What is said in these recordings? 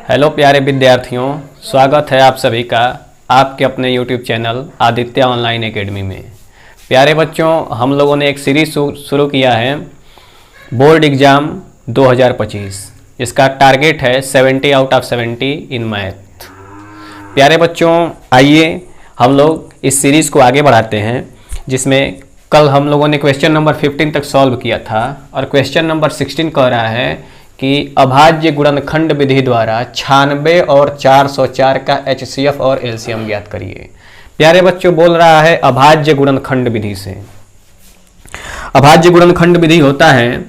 Hello प्यारे विद्यार्थियों, स्वागत है आप सभी का आपके अपने YouTube channel Aditya online academy में। प्यारे बच्चों, हम लोगों ने एक सीरीज शुरू किया है बोर्ड एग्ज़ाम 2025। इसका टारगेट है 70 आउट ऑफ 70 इन मैथ। प्यारे बच्चों, आइए हम लोग इस सीरीज़ को आगे बढ़ाते हैं, जिसमें कल हम लोगों ने क्वेश्चन नंबर 15 तक सॉल्व किया था और क्वेश्चन नंबर 16 कह रहा है कि अभाज्य गुणनखंड विधि द्वारा 96 और 404 का HCF और LCM ज्ञात करिए। प्यारे बच्चों, बोल रहा है अभाज्य गुणनखंड विधि से। अभाज्य गुणनखंड विधि होता है,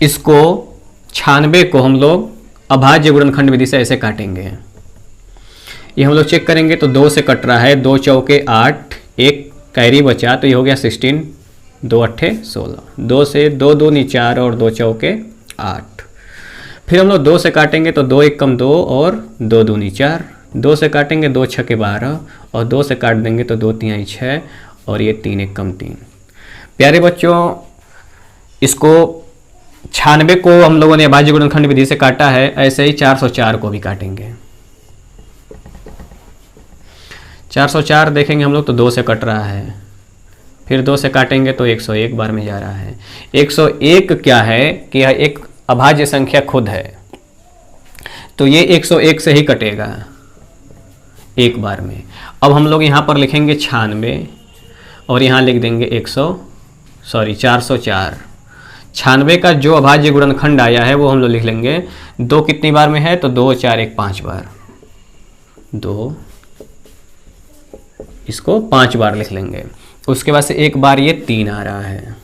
इसको 96 को हम लोग अभाज्य गुणनखंड विधि से ऐसे काटेंगे। ये हम लोग चेक करेंगे तो 2 से कट रहा है, 2 चौके 8, एक कैरी बचा तो ये हो गया 16, 2 अट्ठे 16, 2 से 2 दूनी 4 और 2 चौके 8। फिर हम लोग 2 से काटेंगे तो 2 एक कम 2 और 2 दूनी 4, 2 से काटेंगे 2 छके 12 और 2 से काट देंगे तो 2 तिहाई 6 और ये 3 एक कम 3। प्यारे बच्चों, इसको 96 को हम लोगों ने अभाज्य गुणनखंड विधि से काटा है, ऐसे ही 404 को भी काटेंगे। 404 देखेंगे हम लोग तो 2 से कट रहा है, फिर 2 से काटेंगे तो 101 बार में जा रहा है। 101 क्या है कि यह एक अभाज्य संख्या खुद है, तो ये 101 से ही कटेगा एक बार में। अब हम लोग यहाँ पर लिखेंगे 96 और यहाँ लिख देंगे 404। 96 का जो अभाज्य गुणनखंड आया है वो हम लोग लिख लेंगे। 2 कितनी बार में है तो 2 4 1 5 बार, 2 इसको 5 बार लिख लेंगे। उसके बाद से एक बार ये 3 आ रहा है।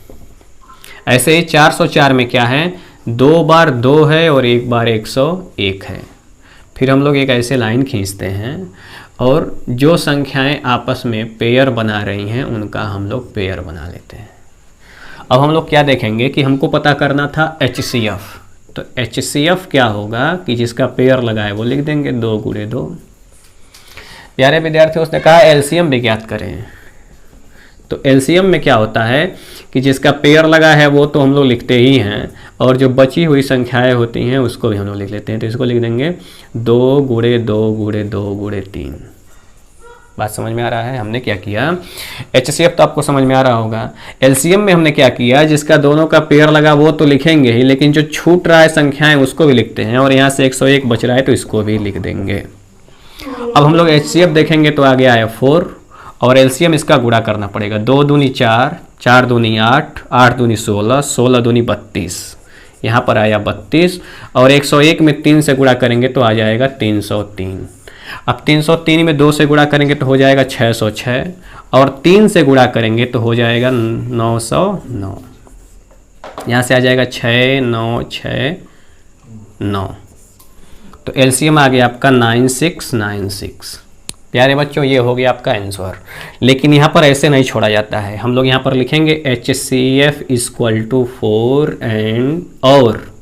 ऐसे ही 404 में क्या है, 2 बार 2 है और एक बार 101 है। फिर हम लोग एक ऐसे लाइन खींचते हैं और जो संख्याएं आपस में पेयर बना रही हैं उनका हम लोग पेयर बना लेते हैं। अब हम लोग क्या देखेंगे कि हमको पता करना था HCF, तो HCF क्या होगा कि जिसका पेयर लगा है वो लिख देंगे 2 गुणे 2। प्यारे विद्यार्थियों, उसने कहा LCM भी ज्ञात करें, तो LCM में क्या होता है कि जिसका पेयर लगा है वो तो हम लोग लिखते ही हैं और जो बची हुई संख्याएं होती हैं उसको भी हम लोग लिख लेते हैं। तो इसको लिख देंगे 2 गुणे 2 गुणे 2 गुणे 3। बात समझ में आ रहा है? हमने क्या किया, HCF तो आपको समझ में आ रहा होगा। LCM में हमने क्या किया, जिसका दोनों का पेयर लगा वो तो लिखेंगे ही, लेकिन जो छूट रहा है संख्याएं उसको भी लिखते हैं और यहाँ से 101 बच रहा है तो इसको भी लिख देंगे। अब हम लोग HCF देखेंगे तो आ गया है 4 और LCM इसका गुणा करना पड़ेगा। 2 दूनी 4, 4 दूनी 8, 8 दूनी 16, 16 दूनी 32, यहाँ पर आया 32 और 101 में 3 से गुणा करेंगे तो आ जाएगा 303। अब 303 में 2 से गुणा करेंगे तो हो जाएगा 606 और 3 से गुणा करेंगे तो हो जाएगा 909। यहाँ से आ जाएगा 6 9 6 9, तो LCM आ गया आपका 9696। प्यारे बच्चों, ये हो गया आपका आंसर। लेकिन यहाँ पर ऐसे नहीं छोड़ा जाता है, हम लोग यहाँ पर लिखेंगे HCF इक्वल टू 4 एंड और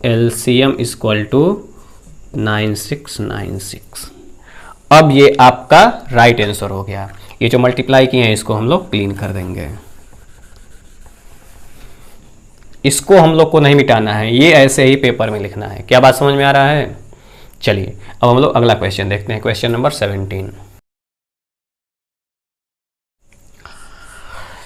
LCM इक्वल टू 9696। अब ये आपका राइट आंसर हो गया। ये जो मल्टीप्लाई किए हैं इसको हम लोग क्लीन कर देंगे, इसको हम लोग को नहीं मिटाना है, ये ऐसे ही पेपर में लिखना है। क्या बात समझ में आ रहा है? चलिए अब हम लोग अगला क्वेश्चन देखते हैं, क्वेश्चन नंबर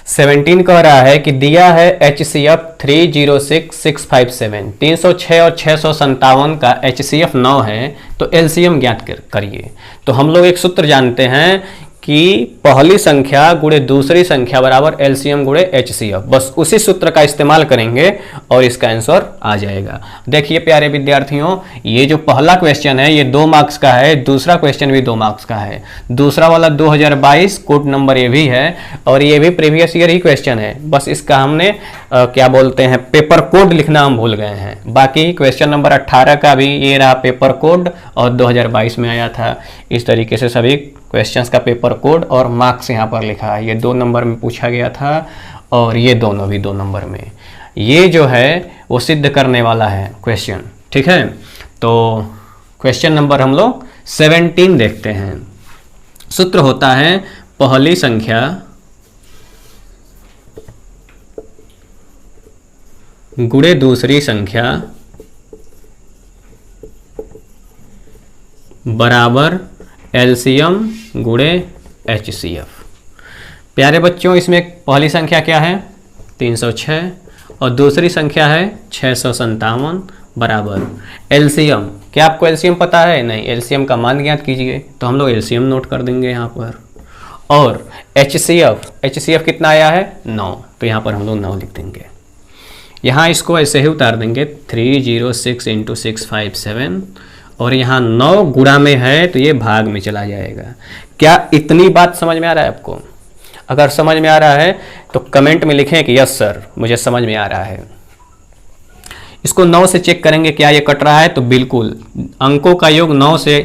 17 कह रहा है कि दिया है HCF 306657, 306 और 657 का HCF 9 है, तो LCM ज्ञात करिए। तो हम लोग एक सूत्र जानते हैं कि पहली संख्या गुणे दूसरी संख्या बराबर LCM गुणे HCF, बस उसी सूत्र का इस्तेमाल करेंगे और इसका आंसर आ जाएगा। देखिए प्यारे विद्यार्थियों, ये जो पहला क्वेश्चन है ये 2 मार्क्स का है, दूसरा क्वेश्चन भी 2 मार्क्स का है। दूसरा वाला 2022 कोड नंबर ये भी है और ये भी प्रीवियस ईयर ही क्वेश्चन है, बस इसका हमने क्या बोलते हैं पेपर कोड लिखना हम भूल गए हैं। बाकी क्वेश्चन नंबर 18 का भी ये रहा पेपर कोड और 2022 में आया था। इस तरीके से सभी क्वेश्चंस का पेपर कोड और मार्क्स यहाँ पर लिखा है। ये 2 नंबर में पूछा गया था और ये दोनों भी 2 नंबर में। ये जो है वो सिद्ध करने वाला है क्वेश्चन, ठीक है। तो क्वेश्चन नंबर हम लोग 17 देखते हैं। सूत्र होता है पहली संख्या गुणे दूसरी संख्या बराबर एलसीएम गुणे HCF। प्यारे बच्चों, इसमें पहली संख्या क्या है 306 और दूसरी संख्या है 657 बराबर एलसीएम। क्या आपको एलसीएम पता है? नहीं। एलसीएम का मान ज्ञात कीजिए, तो हम लोग एलसीएम नोट कर देंगे यहाँ पर। और HCF कितना आया है 9, तो यहाँ पर हम लोग 9 लिख देंगे। यहाँ इसको ऐसे ही उतार देंगे 306 × 657 और यहाँ 9 गुणा में है तो ये भाग में चला जाएगा। क्या इतनी बात समझ में आ रहा है आपको? अगर समझ में आ रहा है तो कमेंट में लिखें कि यस सर मुझे समझ में आ रहा है। इसको 9 से चेक करेंगे क्या ये कट रहा है, तो बिल्कुल अंकों का योग 9 से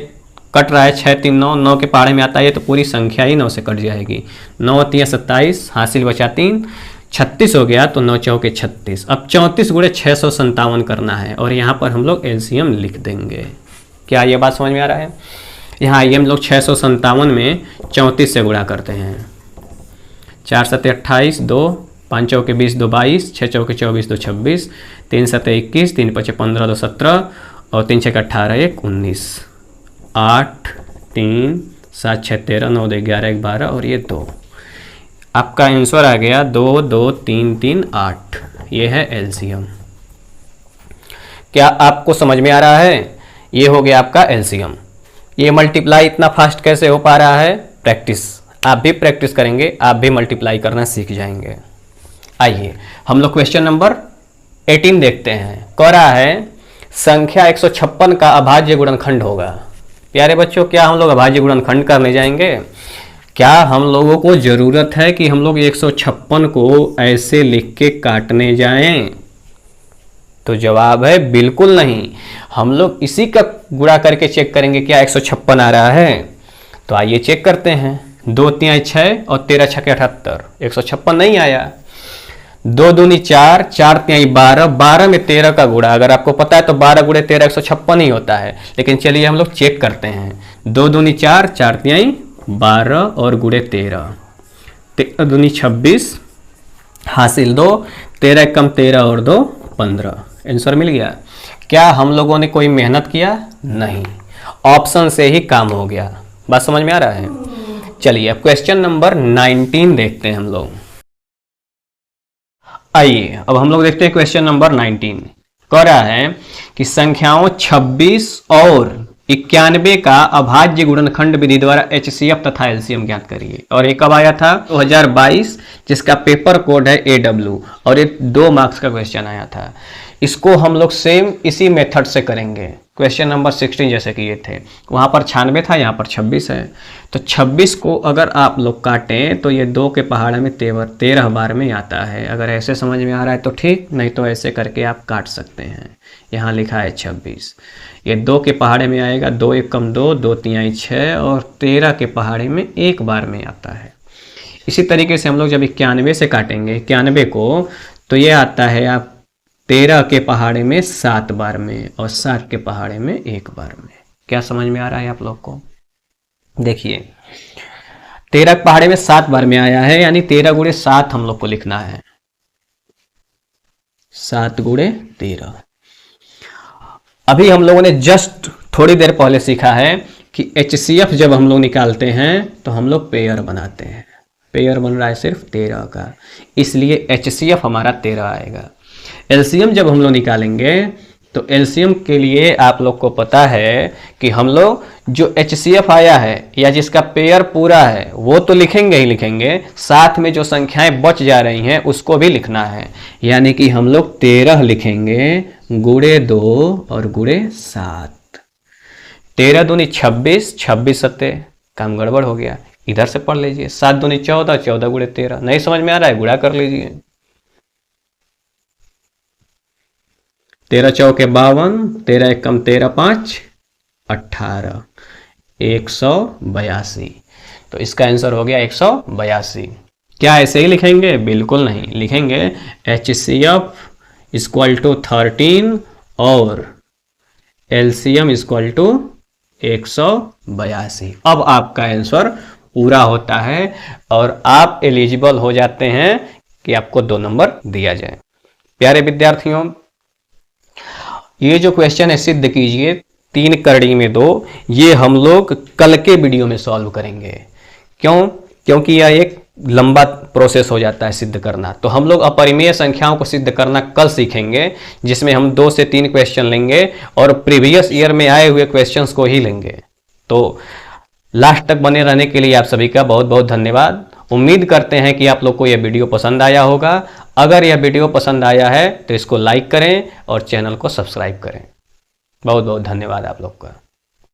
कट रहा है। 6 3 9, 9 के पहाड़े में आता है तो पूरी संख्या ही 9 से कट जाएगी। 9 3 27, हासिल बचा 3, 36 हो गया, तो 9 चौके 36। अब 34 गुणे 657 करना है और यहाँ पर हम लोग एलसीएम लिख देंगे। क्या ये बात समझ में आ रहा है? यहाँ आइए हम लोग 657 में 34 से गुणा करते हैं। 4 7 28, 2 5 चौके 20, 2 22, 6 चौके 24, 2 26, 3 7 21, 3 5 15, 2 17 और 3 6 18, 1 19, 8 3 7 6 13, 9 2 11, 1 12 और ये 2। आपका आंसर आ गया 2 2 3 3 8। ये है एलसीएम। क्या आपको समझ में आ रहा है? ये हो गया आपका एलसीएम। ये मल्टीप्लाई इतना फास्ट कैसे हो पा रहा है? प्रैक्टिस। आप भी प्रैक्टिस करेंगे, आप भी मल्टीप्लाई करना सीख जाएंगे। आइए हम लोग क्वेश्चन नंबर 18 देखते हैं। कह रहा है संख्या 156 का अभाज्य गुणनखंड होगा। प्यारे बच्चों, क्या हम लोग अभाज्य गुणनखंड करने जाएंगे? क्या हम लोगों को ज़रूरत है कि हम लोग 156 को ऐसे लिख के काटने जाएं? तो जवाब है बिल्कुल नहीं। हम लोग इसी का गुणा करके चेक करेंगे क्या 156 आ रहा है। तो आइए चेक करते हैं। 2 3 6 और 13 6 78, 156 नहीं आया। 2 दूनी 4, 4 3 12, 12 में 13 का गुणा अगर आपको पता है तो 12 गुणे 13 156 ही होता है। लेकिन चलिए हम लोग चेक करते हैं। 2 दूनी 4, 4 3 12 और गुणे 13, 13 दूनी 26, हासिल 2, 13 कम 13 और 2 15। आंसर मिल गया। क्या हम लोगों ने कोई मेहनत किया? नहीं, ऑप्शन से ही काम हो गया। बात समझ में आ रहा है? चलिए अब क्वेश्चन नंबर 19 देखते हैं हम लोग। आइए अब हम लोग देखते हैं क्वेश्चन नंबर 19। कह रहा है कि संख्याओं 26 और 91 का अभाज्य गुणनखंड विधि द्वारा HCF तथा LCM ज्ञात करिए। और ये कब आया था? 2022, जिसका पेपर कोड है AW और ये 2 मार्क्स का क्वेश्चन आया था। इसको हम लोग सेम इसी मेथड से करेंगे। क्वेश्चन नंबर 16 जैसे कि ये थे, वहाँ पर 96 था, यहाँ पर 26 है। तो 26 को अगर आप लोग काटें तो ये 2 के पहाड़े में 13 बार में आता है। अगर ऐसे समझ में आ रहा है तो ठीक, नहीं तो ऐसे करके आप काट सकते हैं। यहाँ लिखा है 26, ये 2 के पहाड़े में आएगा, 2 1 कम 2, 2 3 6 और 13 के पहाड़े में 1 बार में आता है। इसी तरीके से हम लोग जब 91 से काटेंगे 91 को, तो ये आता है आप 13 के पहाड़े में 7 बार में और 7 के पहाड़े में 1 बार में। क्या समझ में आ रहा है आप लोग को? देखिए 13 के पहाड़े में 7 बार में आया है, यानी 13 गुणे 7 हम लोग को लिखना है। 7 गुणे 13। अभी हम लोगों ने जस्ट थोड़ी देर पहले सीखा है कि HCF जब हम लोग निकालते हैं तो हम लोग पेयर बनाते हैं। पेयर बन रहा है सिर्फ 13 का, इसलिए HCF हमारा 13 आएगा। LCM जब हम लोग निकालेंगे तो LCM के लिए आप लोग को पता है कि हम लोग जो HCF आया है या जिसका पेयर पूरा है वो तो लिखेंगे ही लिखेंगे, साथ में जो संख्याएं बच जा रही हैं उसको भी लिखना है। यानी कि हम लोग 13 लिखेंगे गुणे 2 और गुणे 7। 13 दूनी 26, 26 सत्ते, काम गड़बड़ हो गया, इधर से पढ़ लीजिए। 7 दूनी 14, 14 गुणे 13। नहीं समझ में आ रहा है, गुणा कर लीजिए। 13 चौके 52, 13 एक कम 13 5 18, 182। तो इसका आंसर हो गया 182। क्या ऐसे ही लिखेंगे? बिल्कुल नहीं, लिखेंगे HCF इक्वल टू 13 और LCM इक्वल टू 182। अब आपका आंसर पूरा होता है और आप एलिजिबल हो जाते हैं कि आपको 2 नंबर दिया जाए। प्यारे विद्यार्थियों, ये जो क्वेश्चन है सिद्ध कीजिए 3 करड़ी में 2, ये हम लोग कल के वीडियो में सॉल्व करेंगे। क्यों? क्योंकि यह एक लंबा प्रोसेस हो जाता है सिद्ध करना। तो हम लोग अपरिमेय संख्याओं को सिद्ध करना कल सीखेंगे, जिसमें हम 2 से 3 क्वेश्चन लेंगे और प्रीवियस ईयर में आए हुए क्वेश्चंस को ही लेंगे। तो लास्ट तक बने रहने के लिए आप सभी का बहुत बहुत धन्यवाद। उम्मीद करते हैं कि आप लोग को यह वीडियो पसंद आया होगा। अगर यह वीडियो पसंद आया है तो इसको लाइक करें और चैनल को सब्सक्राइब करें। बहुत बहुत धन्यवाद आप लोग का।